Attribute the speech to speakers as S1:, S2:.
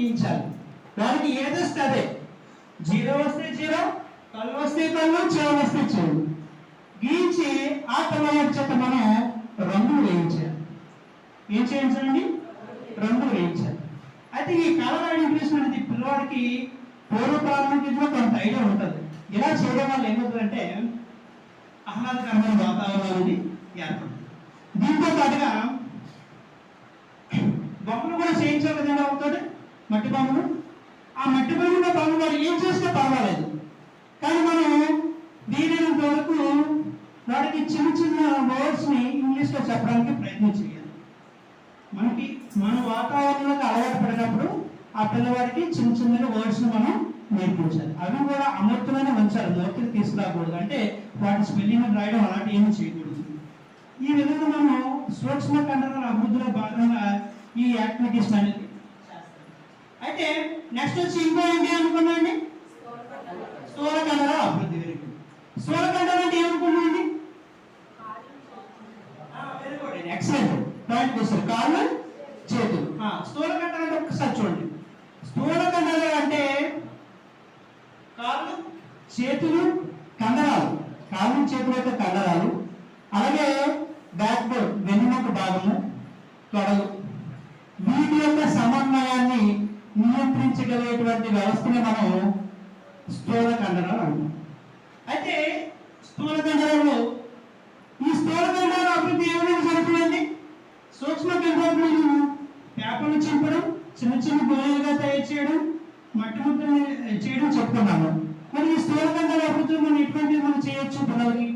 S1: గీయించాలి. దానికి ఏదొస్తే అదే, జీరో వస్తే జీరో, కళ్ళు వస్తే కళ్ళు, చెవులు వస్తే చెవులు గీయించి ఆ పిల్లవాడి చేత మనం రంగులు వేయించాలి. ఏం చేయించాలండి? రంగులు వేయించాలి. అయితే ఈ కలర్ ఐడెంటిఫికేషన్ అనేది పిల్లవాడికి పూర్వప్రారంభంలో కొంత ఐడియా ఉంటుంది. ఇలా చేయడం వల్ల ఏమవుతుందంటే ఆహ్లాదకరమైన వాతావరణం అనేది ఏర్పడుతుంది. దీంతో పాటుగా బొమ్మలు కూడా చేయించాలి కదండి అవుతాడు, మట్టి బొమ్మలు. ఆ మట్టి బొమ్మల బొమ్మలు వాడు ఏం చేస్తే పర్వాలేదు, కానీ మనం వీలైనంత వరకు వాడికి చిన్న చిన్న వర్డ్స్ని ఇంగ్లీష్లో చెప్పడానికి ప్రయత్నం చేయాలి. మనకి మన వాతావరణంలోకి అలవాటు పడినప్పుడు ఆ పిల్లవాడికి చిన్న చిన్న వర్డ్స్ని మనం నేర్పించాలి. అవి కూడా అమూర్తమైన ఉంచాలి, మూర్తిని తీసుకురాకూడదు. అంటే వాటి స్పెల్లింగ్ రాయడం అలాంటి ఏమి చేయకూడదు. ఈ విధంగా మనం సూక్ష్మ కండరాల అభివృద్ధిలో భాగంగా ఈ యాక్టివిటీస్ అనేది చేస్తాం. అయితే నెక్స్ట్ వచ్చి ఇంకో ఏంటి అనుకున్నాండి? స్థూల కండరాల అభివృద్ధి. Very good. స్థూల కండరం అంటే ఏమనుకున్నాండి? వెరీ గుడ్, ఎక్సలెంట్ పాయింట్ చేస్తారు. కాళ్ళు, చేతులు. స్థూల కండరం అంటే ఒక్కసారి చూడండి. స్థూల కండరాలు అంటే కాళ్ళు, చేతులు, కండరాలు. కాళ్ళు, చేతుల యొక్క కండరాలు, అలాగే బ్యాక్ బోన్, వెన్నుముక భాగము, తొడలు, వీటి యొక్క సమన్వయాన్ని నియంత్రించగలిగేటువంటి వ్యవస్థని మనం స్థూల కండరాలు అంటాం. అయితే స్థూల కండరాలు, ఈ స్థూల కండరాల అభివృద్ధి ఏమైనా జరుగుతుందండి? సూక్ష్మ కండరాలు పేపర్లు చింపడం, చిన్న చిన్న గోళీలుగా తయారు చేయడం, మట్టి ముద్దలు చేయడం చెప్పుకున్నాము. మరి ఈ స్థూల కండరాల అభివృద్ధి మనం ఎటువంటిది మనం చేయొచ్చు పిల్లలకి?